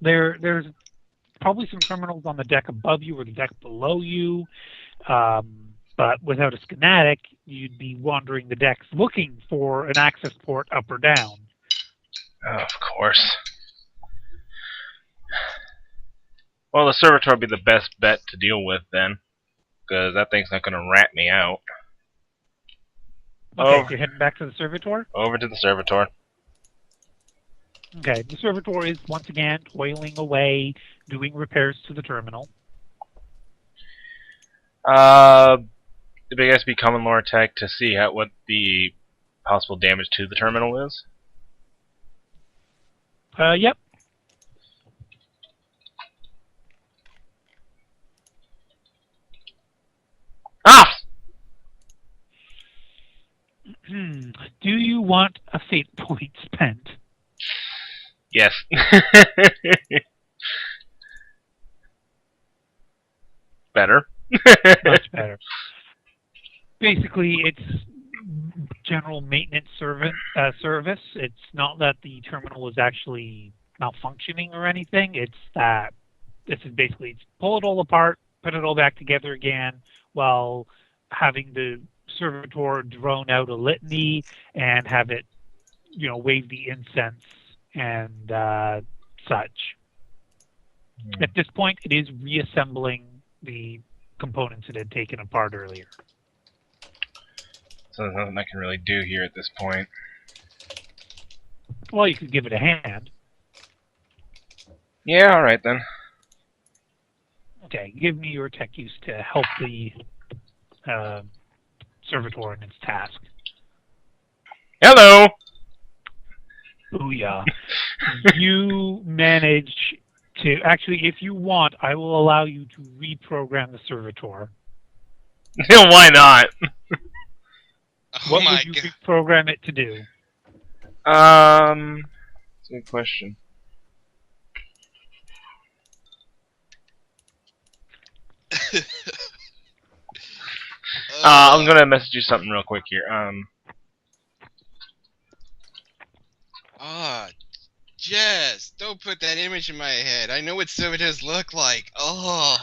There's probably some terminals on the deck above you or the deck below you. But without a schematic, you'd be wandering the decks looking for an access port up or down. Oh, of course. Well, the servitor would be the best bet to deal with then, because that thing's not going to rat me out. Okay, so you're heading back to the servitor? Over to the servitor. Okay, the servitor is once again toiling away, doing repairs to the terminal. Did I guess be common lore tech to see what the possible damage to the terminal is? Yep. Ah! Do you want a fate point spent? Yes. Better. Much better. Basically, it's general maintenance service. It's not that the terminal is actually malfunctioning or anything. It's that this is basically pull it all apart, put it all back together again, while having the servitor drone out a litany and have it, wave the incense and such. At this point, it is reassembling the components it had taken apart earlier. So there's nothing I can really do here at this point. Well, you could give it a hand. Yeah, alright then. Okay, give me your tech use to help the servitor in its task. Hello! Booyah. You manage to... Actually, if you want, I will allow you to reprogram the servitor. Why not? What would you reprogram it to do? That's a good question. I'm gonna message you something real quick here. Jess, don't put that image in my head. I know what servitors look like. Oh.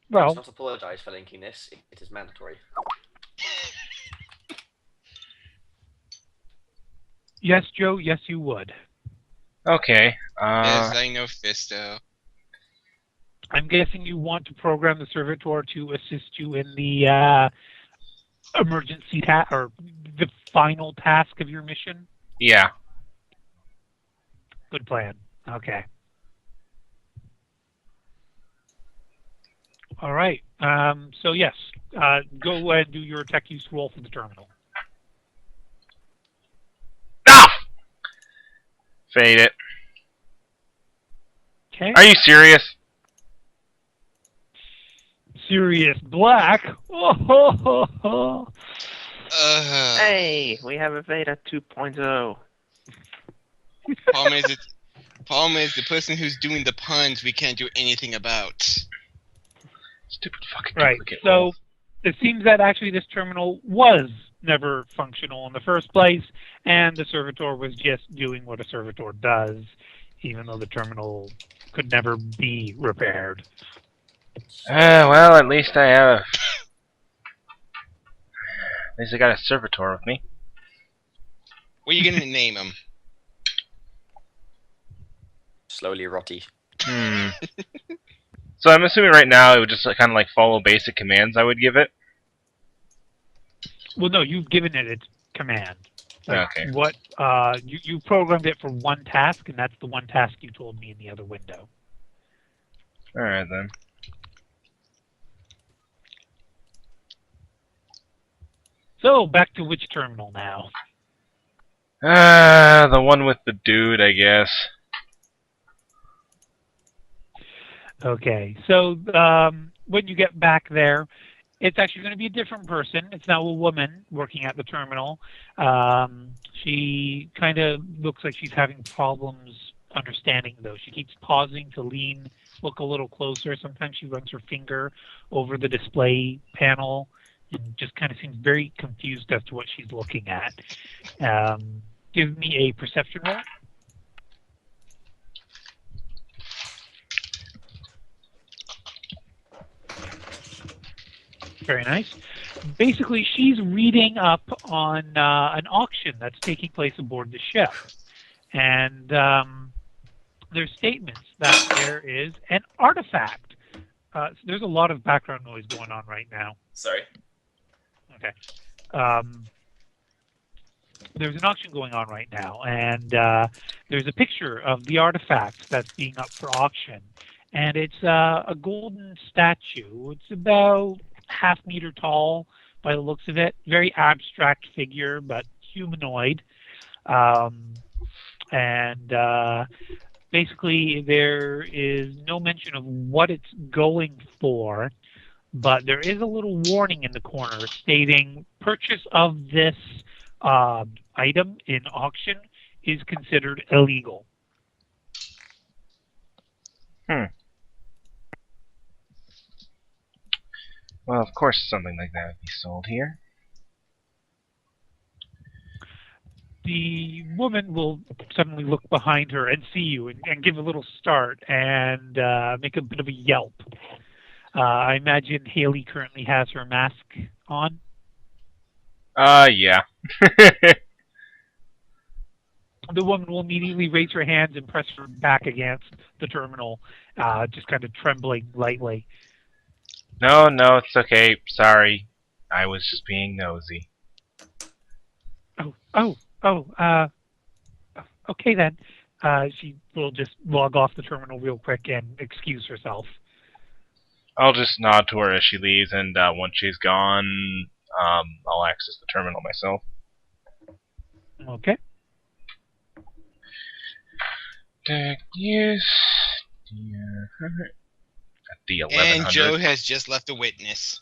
Well, let's not apologise for linking this. It is mandatory. Yes, Joe. Yes, you would. Okay. Yes, I know Fisto. I'm guessing you want to program the servitor to assist you in the emergency task or the final task of your mission. Yeah. Good plan. Okay. All right. So yes, go and do your tech use roll for the terminal. Ah! Fade it. Okay. Are you serious? Serious black. Oh, ho, ho, ho. Hey, we have a Veda 2.0. Problem is the person who's doing the puns we can't do anything about. Stupid fucking Right. duplicate So roll. it seems that actually this terminal was never functional in the first place, and the servitor was just doing what a servitor does, even though the terminal could never be repaired. Well, at least I have. At least I got a servitor with me. What are you gonna name him? Slowly rotty. So I'm assuming right now it would just kind of like follow basic commands I would give it. Well, no, you've given it its command. Okay. What you programmed it for one task, and that's the one task you told me in the other window. All right then. So back to which terminal now? The one with the dude, I guess. Okay, so when you get back there, it's actually going to be a different person. It's now a woman working at the terminal. She kind of looks like she's having problems understanding, though. She keeps pausing to look a little closer. Sometimes she runs her finger over the display panel and just kind of seems very confused as to what she's looking at. give me a perception roll. Very nice. Basically, she's reading up on an auction that's taking place aboard the ship. And there's statements that there is an artifact. So there's a lot of background noise going on right now. Sorry. Okay. There's an auction going on right now, and there's a picture of the artifact that's being up for auction. And it's a golden statue. It's about half-meter tall by the looks of it. Very abstract figure, but humanoid. Basically, there is no mention of what it's going for, but there is a little warning in the corner stating purchase of this item in auction is considered illegal. Well, of course something like that would be sold here. The woman will suddenly look behind her and see you and give a little start and make a bit of a yelp. I imagine Haley currently has her mask on. Yeah. The woman will immediately raise her hands and press her back against the terminal, just kind of trembling lightly. No, it's okay. Sorry. I was just being nosy. Okay then. She will just log off the terminal real quick and excuse herself. I'll just nod to her as she leaves, and once she's gone, I'll access the terminal myself. Okay. Yes. At the 1100. And Joe has just left a witness.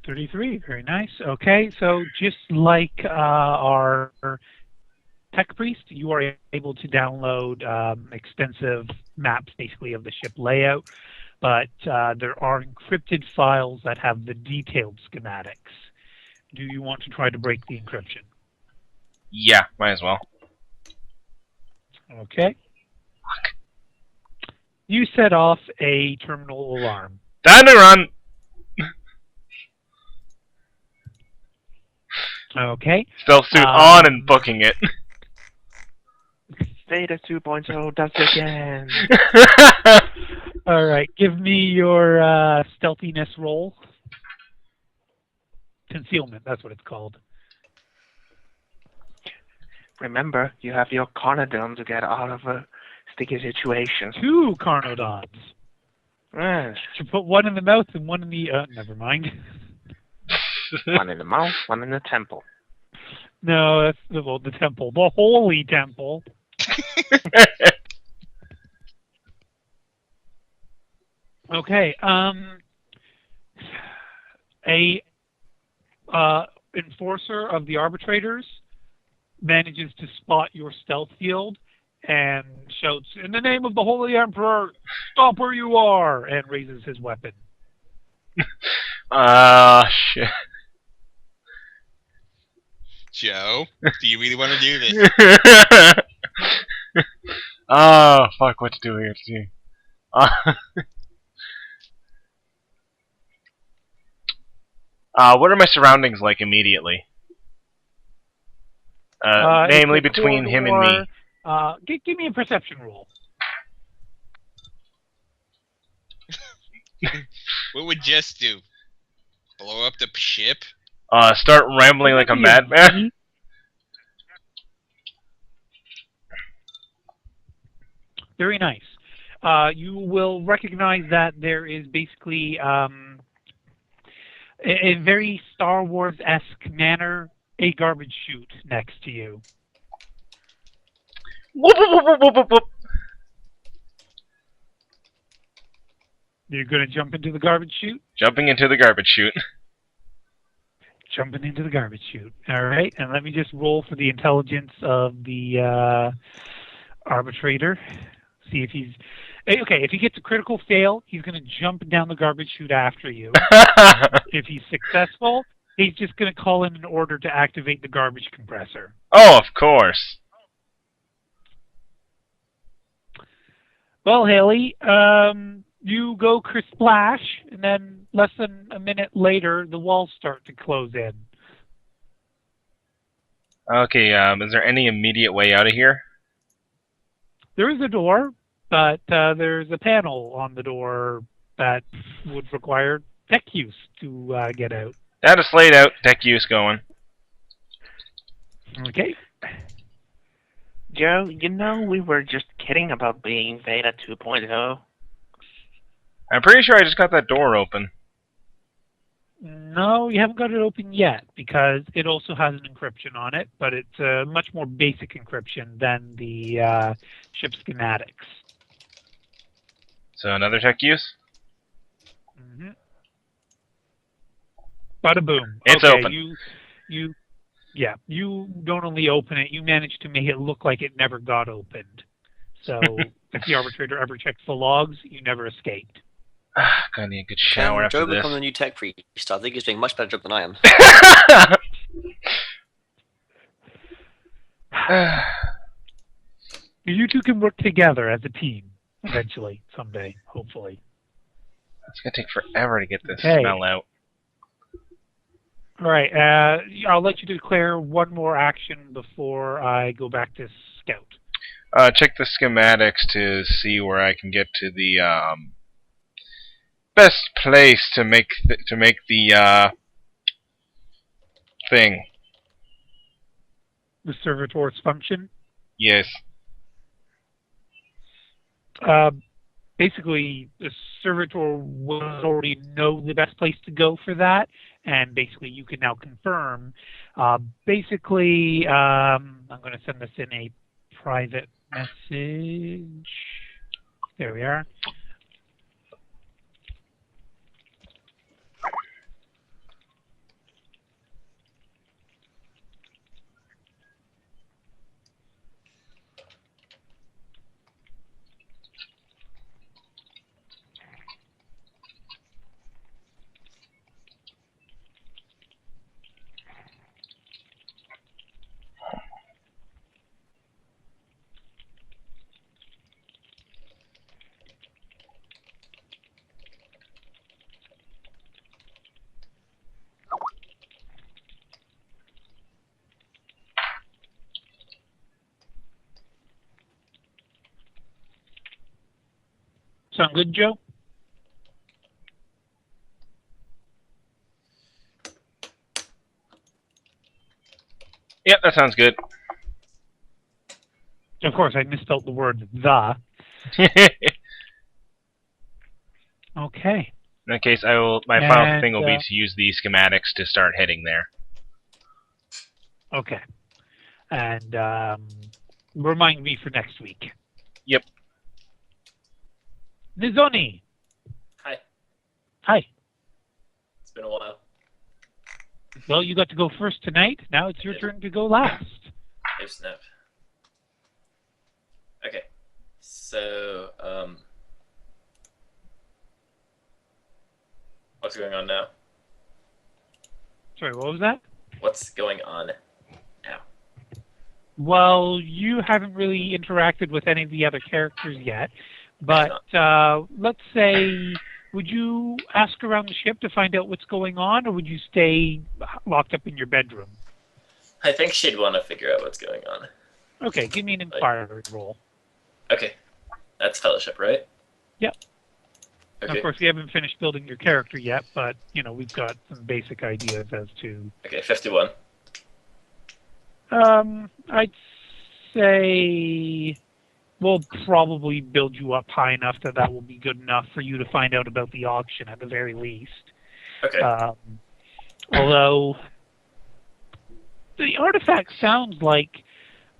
$33, very nice. Okay, so just like our tech priest, you are able to download extensive maps, basically, of the ship layout, but there are encrypted files that have the detailed schematics. Do you want to try to break the encryption? Yeah, might as well. Okay. You set off a terminal alarm. Time to run! Okay. Stealth suit on and booking it. Theta 2.0 does it again. All right, give me your stealthiness roll. Concealment, that's what it's called. Remember, you have your Conodon to get out of a sticky situation. 2 Carnodons. Yes. You put one in the mouth and one in the... never mind. One in the mouth, one in the temple. No, that's the temple. The holy temple. Okay, a enforcer of the arbitrators manages to spot your stealth field and shouts, "In the name of the Holy Emperor, stop where you are!" and raises his weapon. Shit. Joe, do you really want to do this? Oh, fuck, what to do here, see. What are my surroundings like immediately? Namely between him and me. Give me a perception roll. What would Jess do? Blow up the ship? Start rambling like a madman? Very nice. You will recognize that there is basically a very Star Wars-esque manner, a garbage chute next to you. Whoop, whoop, whoop, whoop, whoop, whoop. You're going to jump into the garbage chute? Jumping into the garbage chute. Jumping into the garbage chute. All right, and let me just roll for the intelligence of the arbitrator. See if he's... Okay, if he gets a critical fail, he's going to jump down the garbage chute after you. If he's successful, He's just going to call in an order to activate the garbage compressor. Oh, of course. Well, Haley, you go kersplash, and then less than a minute later, the walls start to close in. Okay, is there any immediate way out of here? There is a door, but there's a panel on the door that would require tech use to get out. Data slate out, tech use going. Okay. Joe, you know we were just kidding about being Beta 2.0. I'm pretty sure I just got that door open. No, you haven't got it open yet because it also has an encryption on it, but it's a much more basic encryption than the ship schematics. So another tech use? Mm-hmm. Bada boom. It's okay, open. You don't only open it, you manage to make it look like it never got opened. So if the arbitrator ever checks the logs, you never escaped. Gonna need a good shower Can after Joe this. become the new tech priest? I think he's doing a much better job than I am. You two can work together as a team eventually, someday, hopefully. It's gonna take forever to get this Okay. smell out. All right, I'll let you declare one more action before I go back to scout. Check the schematics to see where I can get to the best place to make the thing. The servitor's function. Yes. Basically, the servitor will already know the best place to go for that, and basically you can now confirm. I'm going to send this in a private message. There we are. Sound good, Joe? Yep, that sounds good. Of course, I misspelled the word "the." Okay. In that case, my final And, thing will be to use the schematics to start heading there. Okay. And remind me for next week. Yep. Nizoni. Hi. Hi. It's been a while. Well, you got to go first tonight. Now it's your turn to go last. Oh, snap. Okay. So, what's going on now? Sorry, what was that? What's going on now? Well, you haven't really interacted with any of the other characters yet, but let's say, would you ask around the ship to find out what's going on, or would you stay locked up in your bedroom? I think she'd want to figure out what's going on. Okay, give me an inquiry roll. Okay. That's fellowship, right? Yep. Okay. Of course, we haven't finished building your character yet, but, you know, we've got some basic ideas as to... Okay, 51. I'd say we'll probably build you up high enough that will be good enough for you to find out about the auction at the very least. Okay. Although the artifact sounds like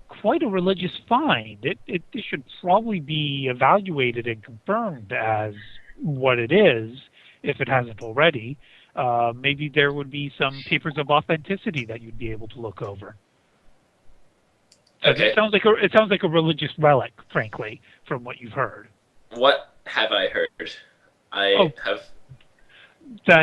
quite a religious find. It should probably be evaluated and confirmed as what it is, if it hasn't already. Maybe there would be some papers of authenticity that you'd be able to look over. Okay. It sounds like a religious relic, frankly, from what you've heard. What have I heard? I Oh. have That